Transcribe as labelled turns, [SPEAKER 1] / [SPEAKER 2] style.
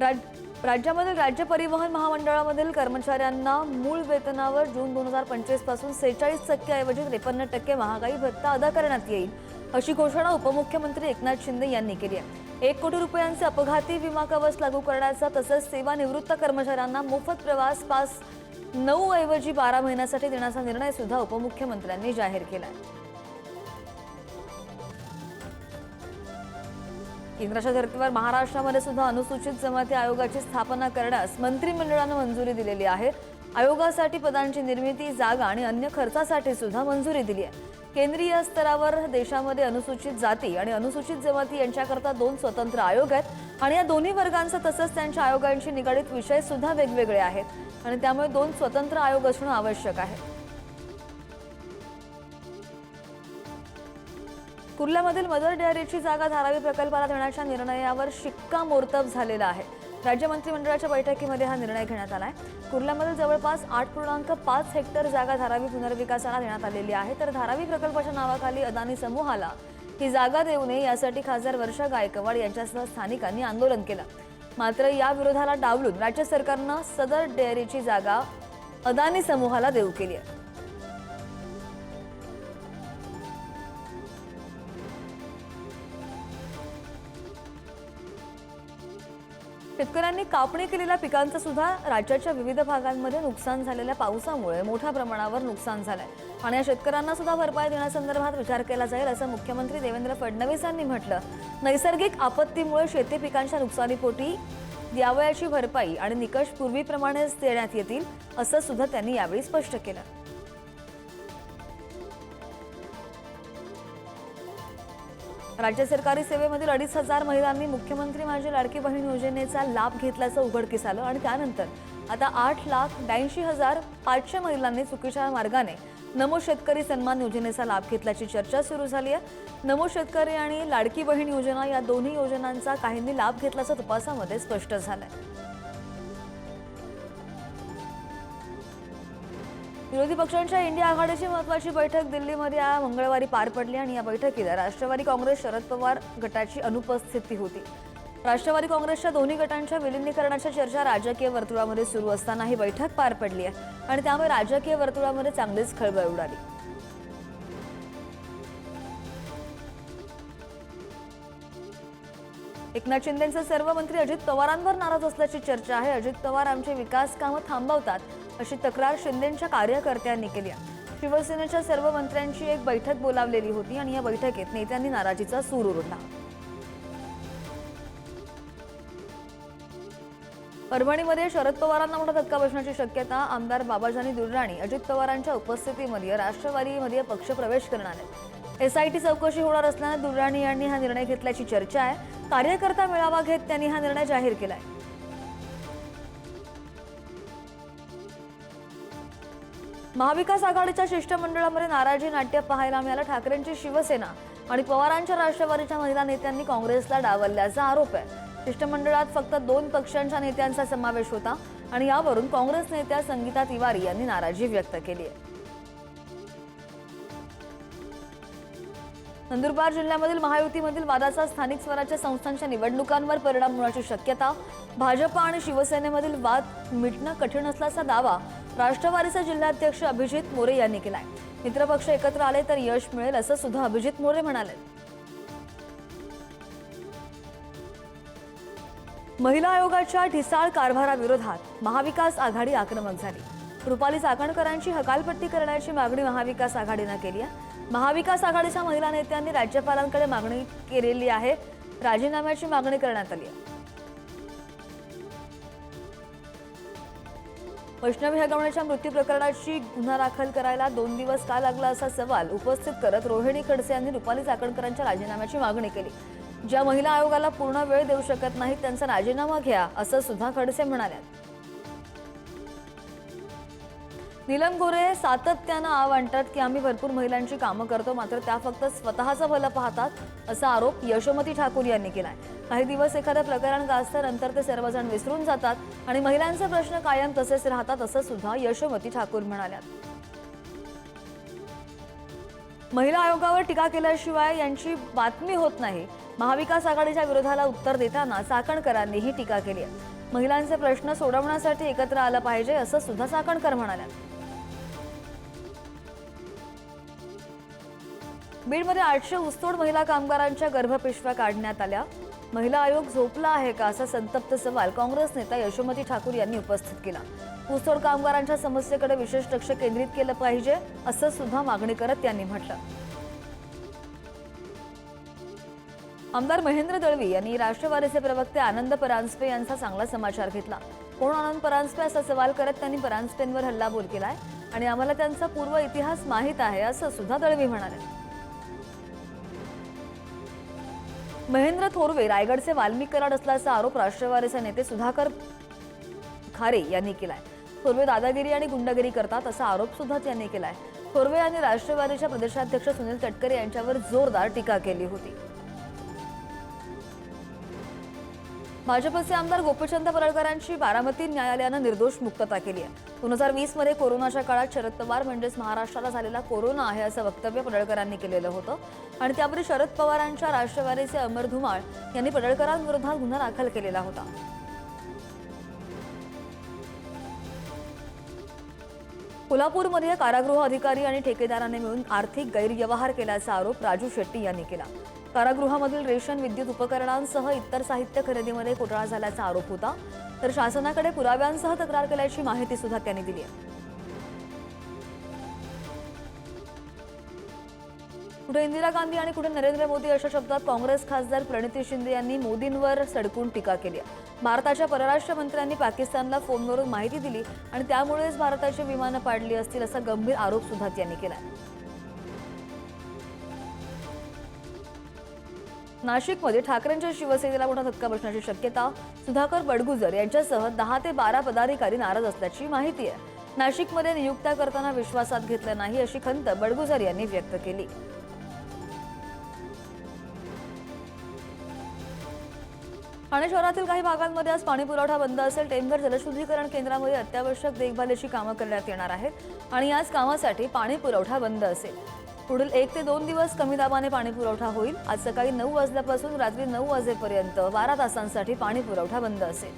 [SPEAKER 1] राज्यामधील राज्य परिवहन महामंडळामधील कर्मचाऱ्यांना मूळ वेतनावर जून 2025 पासून 46% ऐवजी 53% महागाई भत्ता अदा करण्यात येईल, अशी घोषणा उपमुख्यमंत्री एकनाथ शिंदे यांनी केली आहे। 1 कोटी रुपयांचे अपघाती विमा कवच लागू करण्याचा तसंच सेवानिवृत्त कर्मचाऱ्यांना मोफत प्रवास पास 9 ऐवजी 12 महिन्यासाठी देण्याचा निर्णय सुद्धा उपमुख्यमंत्र्यांनी जाहीर केला आहे। केंद्राच्या धर्तीवर महाराष्ट्रामध्ये सुद्धा अनुसूचित जमाती आयोगाची स्थापना करण्यास मंत्रिमंडळाने मंजुरी दिलेली आहे। आयोगासाठी पदांची निर्मिती, जागा आणि अन्य खर्चासाठी सुद्धा मंजुरी दिली आहे। केंद्रीय स्तरावर देशामध्ये अनुसूचित जाती आणि अनुसूचित जमाती यांच्याकरता 2 स्वतंत्र आयोग आहेत आणि या दोन्ही वर्गांचे तसंच त्यांच्या आयोगांशी निगडित विषय सुद्धा वेगवेगळे आहेत आणि त्यामुळे 2 स्वतंत्र आयोग असणे आवश्यक आहे। कुर्ल्यामधील मदर डेअरीची जागा धारावी प्रकल्पाला देण्याच्या निर्णयावर शिक्कामोर्तब झालेला आहे। राज्य मंत्रिमंडळाच्या बैठकीमध्ये हा निर्णय घेण्यात आलाय। कुर्ल्यामधील जवळपास 8.5 हेक्टर जागा धारावी पुनर्विकासाला देण्यात आलेली आहे, तर धारावी प्रकल्पाच्या नावाखाली अदानी समूहाला ही जागा देऊ नये यासाठी खासदार वर्षा गायकवाड यांच्यासह स्थानिकांनी आंदोलन केलं। मात्र या विरोधाला डावलून राज्य सरकारने सदर डेअरीची जागा अदानी समूहाला देऊ केली आहे। शेतकऱ्यांनी कापणी केलेल्या पिकांचं सुद्धा राज्याच्या विविध भागांमध्ये नुकसान झालेल्या पावसामुळे मोठ्या प्रमाणावर नुकसान झालंय आणि या शेतकऱ्यांना सुद्धा भरपाई देण्यासंदर्भात विचार केला जाईल, असं मुख्यमंत्री देवेंद्र फडणवीस यांनी म्हटलं। नैसर्गिक आपत्तीमुळे शेती पिकांच्या नुकसानीपोटी द्यावयाची भरपाई आणि निकष पूर्वीप्रमाणेच देण्यात येतील, असं सुद्धा त्यांनी यावेळी स्पष्ट केलं। राज्य सरकारी सेवेमधील 2,500 महिलांनी मुख्यमंत्री माझी लाडकी बहीण योजनेचा लाभ घेतल्याचं उघडकीस आलं आणि त्यानंतर आता 8,82,500 महिलांनी चुकीच्या मार्गाने नमो शेतकरी सन्मान योजनेचा लाभ घेतल्याची चर्चा सुरू झाली आहे। नमो शेतकरी आणि लाडकी बहीण योजना या दोन्ही योजनांचा काहींनी लाभ घेतल्याचं तपासामध्ये स्पष्ट झालंय। विरोधी पक्षांच्या इंडिया आघाडीची महत्त्वाची बैठक दिल्लीमध्ये मंगळवारी पार पडली आणि या बैठकीला राष्ट्रवादी काँग्रेस शरद पवार गटाची अनुपस्थिती होती। राष्ट्रवादी काँग्रेसच्या दोन्ही गटांच्या विलीनीकरणाच्या चर्चा राजकीय वर्तुळामध्ये सुरू असताना ही बैठक पार पडली आहे आणि त्यामुळे राजकीय वर्तुळामध्ये चांगलीच खळबळ उडाली। एकनाथ शिंदेंचे सर्व मंत्री अजित पवारांवर नाराज असल्याची चर्चा आहे। अजित पवार आमचे विकास कामं थांबवतात अशी तक्रार शिंदेंच्या कार्यकर्त्यांनी केली आहे। शिवसेनेच्या सर्व मंत्र्यांची एक बैठक बोलावलेली होती आणि या बैठकीत नेत्यांनी नाराजीचा सूर उडवला। परभणीमध्ये शरद पवारांना मोठा धक्का बसण्याची शक्यता। आमदार बाबाजानी दुर्राणी अजित पवारांच्या उपस्थितीमध्ये राष्ट्रवादीमध्ये पक्षप्रवेश करणार आहेत। एसआयटी चौकशी होणार असल्याने दुर्राणी यांनी हा निर्णय घेतल्याची चर्चा आहे। कार्यकर्ता मेळावा घेत त्यांनी हा निर्णय जाहीर केलाय। महाविकास आघाडीच्या शिष्टमंडळामध्ये नाराजी नाट्य पाहायला मिळालं। ठाकरेंची शिवसेना आणि पवारांच्या राष्ट्रवादीच्या महिला नेत्यांनी काँग्रेसला डावलल्याचा आरोप आहे। शिष्टमंडळात फक्त 2 पक्षांच्या नेत्यांचा समावेश होता आणि यावरून काँग्रेस नेत्या संगीता तिवारी यांनी नाराजी व्यक्त केली आहे। नंदुरबार जिल्ह्यामधील महायुतीमधील वादाचा स्थानिक स्वराज्य संस्थांच्या निवडणुकांवर परिणाम होण्याची शक्यता। भाजपा आणि शिवसेनेमधील वाद मिटणं कठीण असल्याचा दावा राष्ट्रवादीचे जिल्हाध्यक्ष अभिजित मोरे यांनी केलाय। मित्रपक्ष एकत्र आले तर यश मिळेल असं सुद्धा अभिजित मोरे म्हणाले। महिला आयोगाच्या ढिसाळ कारभाराविरोधात महाविकास आघाडी आक्रमक झाली। रुपाली चाकणकरांची हकालपट्टी करण्याची मागणी महाविकास आघाडीने केली आहे। महाविकास आघाडीच्या महिला नेत्यांनी राज्यपालांकडे मागणी केलेली आहे। राजीनाम्याची मागणी करण्यात आली आहे। वैष्णवी हगवण्याच्या मृत्यू प्रकरणाची गुन्हा दाखल करायला 2 दिवस का लागला असा सवाल उपस्थित करत रोहिणी खडसे यांनी रुपाली चाकणकरांच्या राजीनाम्याची मागणी केली। ज्या महिला आयोगाला पूर्ण वेळ देऊ शकत नाहीत त्यांचा राजीनामा घ्या असं सुद्धा खडसे म्हणाले। नीलम गोरे सातत्याने आव आणतात की आम्ही भरपूर महिलांची कामं करतो, मात्र त्या फक्त स्वतःचं भलं पाहतात असा आरोप यशोमती ठाकूर यांनी केलाय। काही दिवस एखादं प्रकरण गाजतं, नंतर ते सर्वजण विसरून जातात आणि महिलांचे प्रश्न कायम तसेच राहतात असं सुद्धा यशोमती ठाकूर म्हणाल्या। महिला आयोगावर टीका केल्याशिवाय यांची बातमी होत नाही। महाविकास आघाडीच्या विरोधाला उत्तर देताना चाकणकरांनी ही टीका केली आहे. महिलांचे प्रश्न सोडवण्यासाठी एकत्र आलं पाहिजे असं सुद्धा चाकणकर म्हणाल्या. बीडमध्ये 800 ऊसतोड महिला कामगारांच्या गर्भपिशव्या काढण्यात आल्या. महिला आयोग झोपला आहे का असा संतप्त सवाल काँग्रेस नेता यशोमती ठाकूर यांनी उपस्थित केला. ऊसतोड कामगारांच्या समस्येकडे विशेष लक्ष केंद्रित केलं पाहिजे असं सुद्धा मागणी करत त्यांनी म्हटलं. आमदार महेंद्र दळवी यांनी राष्ट्रवादीचे प्रवक्ते आनंद परांजपे यांचा चांगला समाचार घेतला. कोण आनंद परांजपे असा सवाल करत त्यांनी परांजपेंवर हल्लाबोल केलाय आणि आम्हाला त्यांचा पूर्व इतिहास माहीत आहे असं सुद्धा दळवी म्हणाले. महेंद्र थोरवे रायगडचे वाल्मिक कराड असल्याचा आरोप राष्ट्रवादीचे नेते सुधाकर खारे यांनी केलाय. थोरवे दादागिरी आणि गुंडगिरी करतात असा आरोप सुद्धा त्यांनी केलाय. थोरवे यांनी राष्ट्रवादीच्या प्रदेशाध्यक्ष सुनील तटकरे यांच्यावर जोरदार टीका केली होती. भाजपचे आमदार गोपीचंद पडळकरांची बारामती न्यायालयानं निर्दोष मुक्तता केली आहे. 2020 मध्ये कोरोनाच्या काळात शरद पवार म्हणजेच महाराष्ट्राला झालेला कोरोना आहे असं वक्तव्य पडळकरांनी केलेलं होतं आणि त्यावेळी शरद पवारांच्या राष्ट्रवादीचे अमर धुमाळ यांनी पडळकरांविरोधात गुन्हा दाखल केलेला होता. कोल्हापूरमध्ये कारागृह अधिकारी आणि ठेकेदाराने मिळून आर्थिक गैरव्यवहार केल्याचा आरोप राजू शेट्टी यांनी केला. कारागृहामधील रेशन, विद्युत उपकरणांसह इतर साहित्य खरेदीमध्ये घोटाळा झाल्याचा आरोप होता. तर शासनाकडे पुराव्यांसह तक्रार केल्याची माहिती सुद्धा त्यांनी दिली आहे. कुठे इंदिरा गांधी आणि कुठे नरेंद्र मोदी अशा शब्दात काँग्रेस खासदार प्रणिती शिंदे यांनी मोदींवर सडकून टीका केली आहे. भारताच्या परराष्ट्र मंत्र्यांनी पाकिस्तानला फोनवरून माहिती दिली आणि त्यामुळेच भारताची विमानं पाडली असतील असा गंभीर आरोप सुद्धा त्यांनी केला. नाशिकमध्ये ठाकरेंच्या शिवसेनेला मोठा धक्का बसण्याची शक्यता. सुधाकर बडगुजर यांच्यासह 10 ते 12 पदाधिकारी नाराज असल्याची माहिती आहे. नाशिकमध्ये नियुक्त्या करताना विश्वासात घेतलं नाही अशी खंत बडगुजर यांनी व्यक्त केली. ठाणे शहरातील काही भागांमध्ये आज पाणी पुरवठा बंद असेल. टेमघर जलशुद्धीकरण केंद्रामध्ये अत्यावश्यक देखभालीची कामं करण्यात येणार आहेत आणि याच कामासाठी पाणी पुरवठा बंद असेल. पुढील 1 ते 2 दिवस कमी दाबाने पाणी पुरवठा होईल. आज सकाळी 9 वाजल्यापासून रात्री 9 वाजेपर्यंत 12 तासांसाठी पाणी पुरवठा बंद असेल.